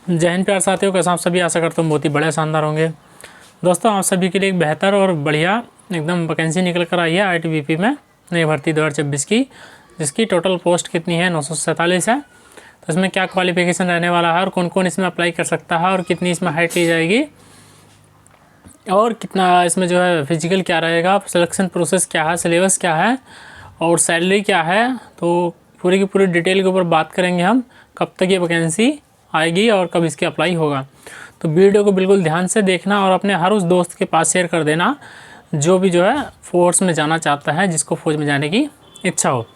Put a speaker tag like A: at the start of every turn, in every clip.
A: जय हिंद प्यार साथियों, कैसे आप सभी। आशा करता हूँ बहुत ही बड़े शानदार होंगे। दोस्तों, आप सभी के लिए एक बेहतर और बढ़िया एकदम वैकेंसी निकल कर आई है आईटीबीपी में नई भर्ती 2026 की, जिसकी टोटल पोस्ट कितनी है 947 है। तो इसमें क्या क्वालिफिकेशन रहने वाला है और कौन कौन इसमें अप्लाई कर सकता है और कितनी इसमें हाइट ली जाएगी और कितना इसमें जो है फिजिकल क्या रहेगा, सिलेक्शन प्रोसेस क्या है, सिलेबस क्या है और सैलरी क्या है। तो पूरी की पूरी डिटेल के ऊपर बात करेंगे हम, कब तक ये वैकेंसी आएगी और कब इसकी अप्लाई होगा। तो वीडियो को बिल्कुल ध्यान से देखना और अपने हर उस दोस्त के पास शेयर कर देना जो भी जो है फोर्स में जाना चाहता है, जिसको फौज में जाने की इच्छा हो।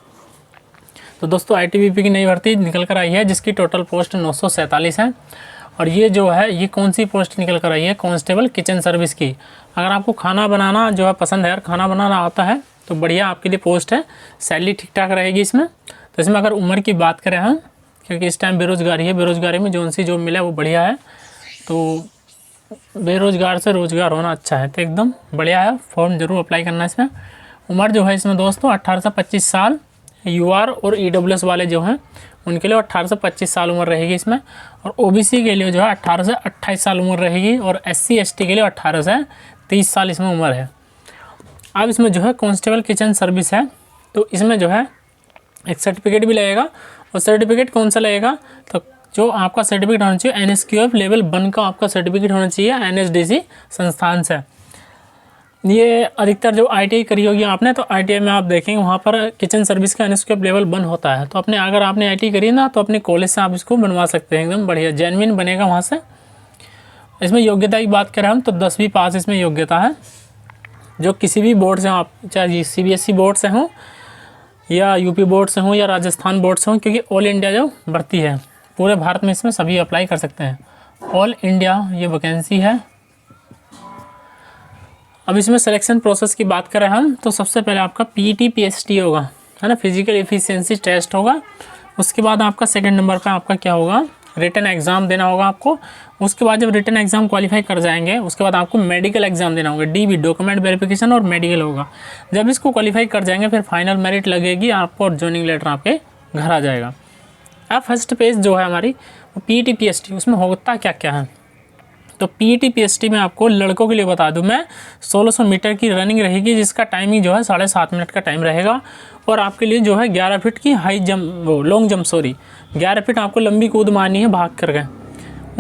A: तो दोस्तों, आईटीबीपी की नई भर्ती निकल कर आई है जिसकी टोटल पोस्ट 947 है। और ये जो है ये कौन सी पोस्ट निकल कर आई है, कांस्टेबल किचन सर्विस की। अगर आपको खाना बनाना जो है पसंद है यार, खाना बनाना आता है तो बढ़िया आपके लिए पोस्ट है। सैलरी ठीक ठाक रहेगी इसमें। तो इसमें अगर उम्र की बात करें हम, क्योंकि इस टाइम बेरोज़गारी है, बेरोज़गारी में जो सी जॉब मिला है वो बढ़िया है। तो बेरोज़गार से रोज़गार होना अच्छा है, तो एकदम बढ़िया है। फॉर्म जरूर अप्लाई करना है इसमें। उम्र जो है इसमें दोस्तों 18 से 25 साल, यूआर और ईडब्ल्यूएस वाले जो हैं उनके लिए 18 से 25 साल उम्र रहेगी इसमें। और ओबीसी के लिए जो है 18 से 28 साल उम्र रहेगी और एससी एसटी के लिए 18 से 30 साल इसमें उम्र है। अब इसमें जो है कांस्टेबल किचन सर्विस है, तो इसमें जो है एक सर्टिफिकेट भी लगेगा। और सर्टिफिकेट कौन सा लगेगा, तो जो आपका सर्टिफिकेट होना चाहिए एनएसक्यूएफ लेवल 1 का आपका सर्टिफिकेट होना चाहिए एनएसडीसी संस्थान से। ये अधिकतर जो आईटीआई करी होगी आपने, तो आईटीआई में आप देखेंगे वहाँ पर किचन सर्विस का एनएसक्यूएफ लेवल 1 होता है। तो अपने अगर आपने आईटीआई करी ना, तो अपने कॉलेज से आप इसको बनवा सकते हैं, एकदम बढ़िया जेन्युइन बनेगा वहाँ से। इसमें योग्यता की बात करें हम तो 10वीं पास इसमें योग्यता है। जो किसी भी बोर्ड से आप, चाहे सीबीएसई बोर्ड से हों या यूपी बोर्ड से हों या राजस्थान बोर्ड से हों, क्योंकि ऑल इंडिया जो भर्ती है पूरे भारत में इसमें सभी अप्लाई कर सकते हैं। ऑल इंडिया ये वैकेंसी है। अब इसमें सिलेक्शन प्रोसेस की बात करें हम तो सबसे पहले आपका पीटी पीएसटी होगा, है ना, फिजिकल एफिशिएंसी टेस्ट होगा। उसके बाद आपका सेकंड नंबर पे आपका क्या होगा, रिटन एग्ज़ाम देना होगा आपको। उसके बाद जब रिटन एग्ज़ाम क्वालिफाई कर जाएंगे उसके बाद आपको मेडिकल एग्ज़ाम देना होगा, डीबी डॉक्यूमेंट वेरिफिकेशन और मेडिकल होगा। जब इसको क्वालिफाई कर जाएंगे फिर फाइनल मेरिट लगेगी आपको और जॉइनिंग लेटर आपके घर आ जाएगा। अब फर्स्ट पेज जो है हमारी वो पीटी पीएसटी, उसमें होता क्या क्या है। तो पीटी पीएसटी में आपको लड़कों के लिए बता दूं मैं 1600 मीटर की रनिंग रहेगी, जिसका टाइमिंग जो है 7.5 मिनट का टाइम रहेगा। और आपके लिए जो है 11 फीट की high jump, long jump 11 feet आपको लंबी कूद मारनी है भाग करके।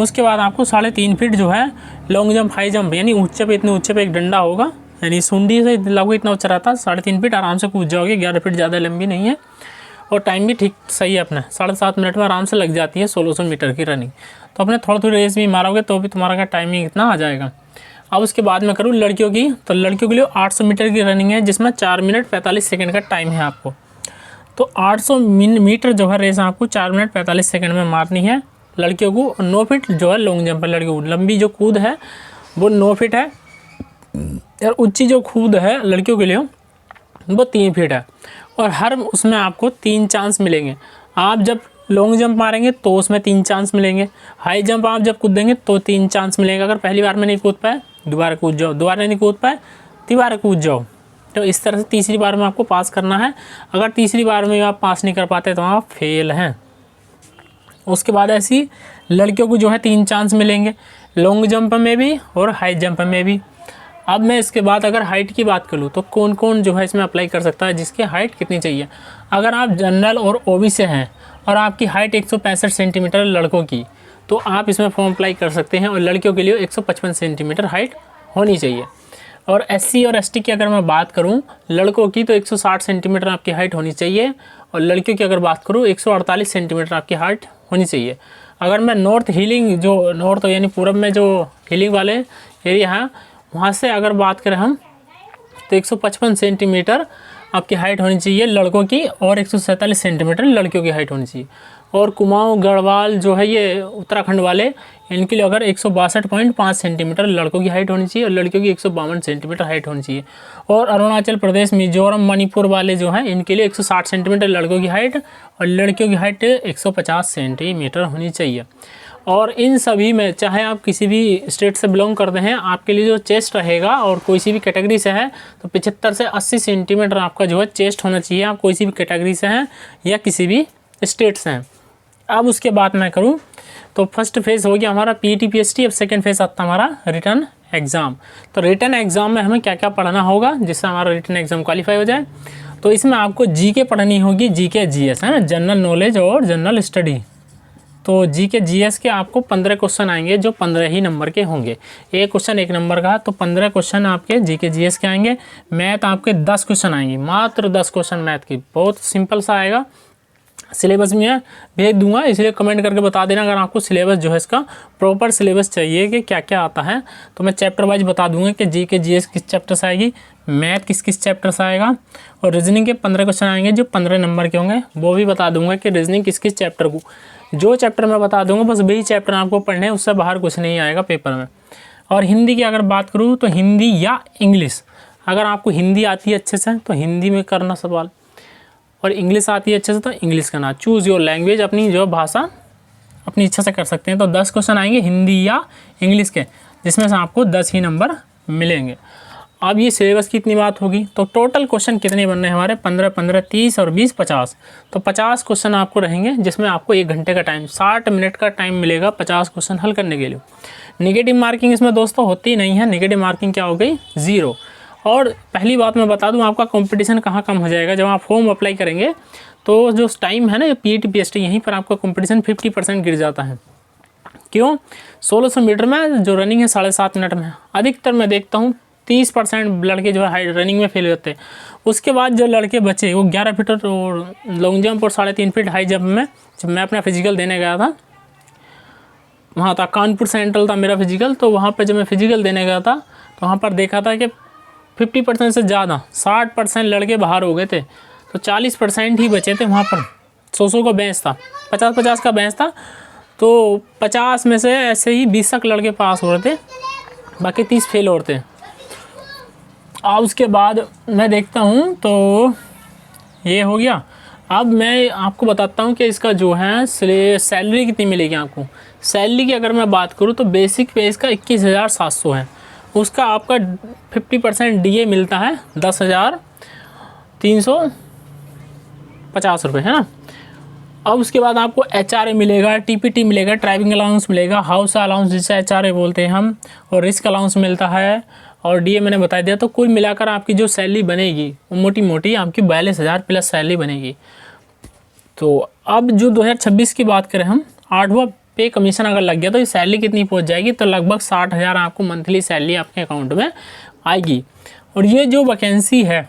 A: उसके बाद आपको 3.5 फीट जो है लॉन्ग जंप हाई जंप, यानी ऊंचे पे, इतने ऊंचे पे एक डंडा होगा, यानी सुंडी से लगभग इतना ऊंचा रहता है। 3.5 फीट आराम से कूद जाओगे, 11 फीट ज़्यादा लंबी नहीं है। और टाइम भी ठीक सही है अपना, 7.5 मिनट में आराम से लग जाती है 1600 मीटर की रनिंग। तो अपने थोड़ी थोड़ी रेस भी मारोगे तो भी तुम्हारा का टाइमिंग इतना आ जाएगा। अब उसके बाद में करूँ लड़कियों की, तो लड़कियों के लिए 800 मीटर की रनिंग है, जिसमें 4 मिनट 45 सेकंड का टाइम है आपको। तो 800 मीटर जो है रेस आपको 4 मिनट 45 सेकंड में मारनी है लड़कियों को। 9 फीट जो है लॉन्ग जंप है लड़कियों को, लंबी जो कूद है वो 9 फीट है। और ऊंची जो कूद है लड़कियों के लिए वो 3 फीट है। और हर उसमें आपको 3 चांस मिलेंगे। आप जब लॉन्ग जंप मारेंगे तो उसमें 3 चांस मिलेंगे, हाई जंप आप जब कूदेंगे तो 3 चांस मिलेंगे। अगर पहली बार में नहीं कूद पाए दोबारा कूद जाओ, दोबारा नहीं कूद पाए दोबारा कूद जाओ। तो इस तरह से तीसरी बार में आपको पास करना है। अगर तीसरी बार में आप पास नहीं कर पाते तो आप फेल हैं। उसके बाद ऐसी लड़कियों को जो है 3 चांस मिलेंगे, लॉन्ग जंप में भी और हाई जंप में भी। अब मैं इसके बाद अगर हाइट की बात करूँ तो कौन कौन जो है इसमें अप्लाई कर सकता है, जिसकी हाइट कितनी चाहिए। अगर आप जनरल और ओबी से हैं और आपकी हाइट 165 सेंटीमीटर लड़कों की, तो आप इसमें फॉर्म अप्लाई कर सकते हैं। और लड़कियों के लिए 155 सेंटीमीटर हाइट होनी चाहिए। और एससी और एसटी की अगर मैं बात करूं लड़कों की तो 160 सेंटीमीटर आपकी हाइट होनी चाहिए। और लड़कियों की अगर बात करूं 148 सेंटीमीटर आपकी हाइट होनी चाहिए। अगर मैं नॉर्थ हीलिंग, जो नॉर्थ यानी पूरब में जो हीलिंग वाले एरिया हैं वहाँ से अगर बात करें हम तो 155 सेंटीमीटर आपकी हाइट होनी चाहिए लड़कों की और 147 सेंटीमीटर लड़कियों की हाइट होनी चाहिए। और कुमाऊं गढ़वाल जो है ये उत्तराखंड वाले, इनके लिए अगर 162.5 सेंटीमीटर लड़कों की हाइट होनी चाहिए और लड़कियों की 152 सेंटीमीटर हाइट होनी चाहिए। और अरुणाचल प्रदेश, मिजोरम, मणिपुर वाले जो हैं इनके लिए 160 सेंटीमीटर लड़कों की हाइट और लड़कियों की हाइट 150 सेंटीमीटर होनी चाहिए। और इन सभी में चाहे आप किसी भी स्टेट से बिलोंग करते हैं, आपके लिए जो चेस्ट रहेगा और कोई सी भी कैटेगरी से है तो 75 से 80 सेंटीमीटर आपका जो है चेस्ट होना चाहिए। आप कोई सी भी कैटेगरी से हैं या किसी भी स्टेट से हैं। अब उसके बाद मैं करूँ तो फर्स्ट फेज़ हो गया हमारा पीटी पीएसटी। अब सेकंड फेज़ आता है हमारा रिटर्न एग्ज़ाम। तो रिटर्न एग्ज़ाम में हमें क्या क्या पढ़ना होगा जिससे हमारा रिटर्न एग्ज़ाम क्वालिफाई हो जाए। तो इसमें आपको जीके पढ़नी होगी, जीके जीएस है ना, जनरल नॉलेज और जनरल स्टडी। तो जीके जीएस के आपको 15 क्वेश्चन आएंगे जो 15 ही नंबर के होंगे। एक क्वेश्चन 1 नंबर का, तो 15 क्वेश्चन आपके जीके जीएस के आएंगे। मैथ आपके 10 क्वेश्चन आएंगे, मात्र 10 क्वेश्चन मैथ की, बहुत सिंपल सा आएगा। सिलेबस में भेज दूंगा, इसलिए कमेंट करके बता देना अगर आपको सिलेबस जो है इसका प्रॉपर सिलेबस चाहिए कि क्या क्या आता है। तो मैं चैप्टर वाइज बता दूंगा कि जीके जीएस किस चैप्टर से आएगी, मैथ किस किस चैप्टर से आएगा, और रीजनिंग के 15 क्वेश्चन आएंगे जो 15 नंबर के होंगे। वो भी बता दूंगा कि रीजनिंग किस किस चैप्टर को, जो चैप्टर मैं बता दूंगा बस वही चैप्टर आपको पढ़ने हैं, उससे बाहर कुछ नहीं आएगा पेपर में। और हिंदी की अगर बात करूँ तो हिंदी या इंग्लिश, अगर आपको हिंदी आती है अच्छे से तो हिंदी में करना सवाल, और इंग्लिश आती है अच्छे से तो इंग्लिश करना। चूज़ योर लैंग्वेज, अपनी जो भाषा अपनी इच्छा से कर सकते हैं। तो 10 क्वेश्चन आएंगे हिंदी या इंग्लिश के, जिसमें से आपको 10 ही नंबर मिलेंगे। अब ये सिलेबस की इतनी बात होगी, तो टोटल क्वेश्चन कितने बनने हैं हमारे, 15 15 30 और 20 50। तो 50 क्वेश्चन आपको रहेंगे जिसमें आपको 1 घंटे का टाइम, 60 मिनट का टाइम मिलेगा 50 क्वेश्चन हल करने के लिए। नेगेटिव मार्किंग इसमें दोस्तों होती नहीं है, नेगेटिव मार्किंग क्या हो गई, 0। और पहली बात मैं बता दूं, आपका कंपटीशन कहाँ कम हो जाएगा, जब आप फॉर्म अप्लाई करेंगे तो जो टाइम है ना, जो पीटी पीएसटी, यहीं पर आपका कंपटीशन 50% गिर जाता है। क्यों, 1600 मीटर में जो रनिंग है 7.5 मिनट में, अधिकतर मैं देखता हूँ 30% लड़के जो है हाई रनिंग में फेल होते हैं। उसके बाद जो लड़के बचे वो 11 फीट और लॉन्ग जंप और 3.5 फीट हाई जंप में, जब मैं अपना फिजिकल देने गया था, वहाँ था कानपुर सेंट्रल था मेरा फिजिकल, तो वहाँ पर जब मैं फिजिकल देने गया था तो वहाँ पर देखा था कि 50% से ज़्यादा 60% लड़के बाहर हो गए थे, तो 40% ही बचे थे वहाँ पर। 100 का बेंच था, 50-50 का बेंच था, तो 50 में से ऐसे ही 20 तक लड़के पास हो रहे थे, बाकी 30 फेल हो रहे थे। अब उसके बाद मैं देखता हूँ तो ये हो गया। अब मैं आपको बताता हूँ कि इसका जो है सैलरी कितनी मिलेगी आपको। सैलरी की अगर मैं बात करूँ तो बेसिक पे इसका 21,700 है, उसका आपका 50% डीए मिलता है 10,350 रुपये, है ना। अब उसके बाद आपको एचआरए मिलेगा, टीपीटी मिलेगा, ड्राइविंग अलाउंस मिलेगा, हाउस अलाउंस जिसे एचआरए बोलते हैं हम, और रिस्क अलाउंस मिलता है, और डीए मैंने बता दिया। तो कुल मिलाकर आपकी जो सैलरी बनेगी वो मोटी मोटी आपकी 42,000 प्लस सैलरी बनेगी। तो अब जो 2026 की बात करें हम, 8वां पे कमीशन अगर लग गया तो ये सैलरी कितनी पहुंच जाएगी, तो लगभग 60,000 आपको मंथली सैलरी आपके अकाउंट में आएगी। और ये जो वैकेंसी है,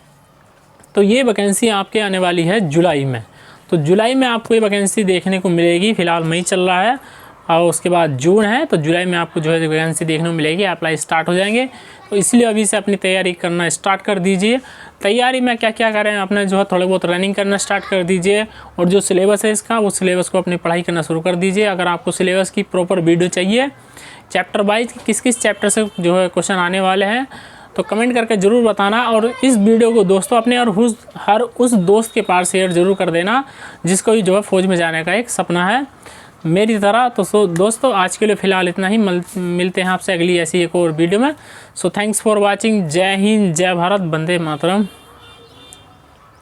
A: तो ये वैकेंसी आपके आने वाली है जुलाई में। तो जुलाई में आपको ये वैकेंसी देखने को मिलेगी, फिलहाल मई चल रहा है और उसके बाद जून है, तो जुलाई में आपको जो है वैकेंसी देखने को मिलेगी, अप्लाई स्टार्ट हो जाएंगे। तो इसलिए अभी से अपनी तैयारी करना स्टार्ट कर दीजिए। तैयारी में क्या क्या करें, अपने जो है थोड़े बहुत रनिंग करना स्टार्ट कर दीजिए, और जो सिलेबस है इसका वो सिलेबस को अपनी पढ़ाई करना शुरू कर दीजिए। अगर आपको सिलेबस की प्रॉपर वीडियो चाहिए चैप्टर वाइज, किस किस चैप्टर से जो है क्वेश्चन आने वाले हैं, तो कमेंट करके ज़रूर बताना। और इस वीडियो को दोस्तों अपने और हर उस दोस्त के पास शेयर ज़रूर कर देना जिसको भी जो है फ़ौज में जाने का एक सपना है मेरी तरह। तो दोस्तों आज के लिए फ़िलहाल इतना ही, मिलते हैं आपसे अगली ऐसी एक और वीडियो में। So thanks for watching. जय हिंद, जय भारत, वंदे मातरम।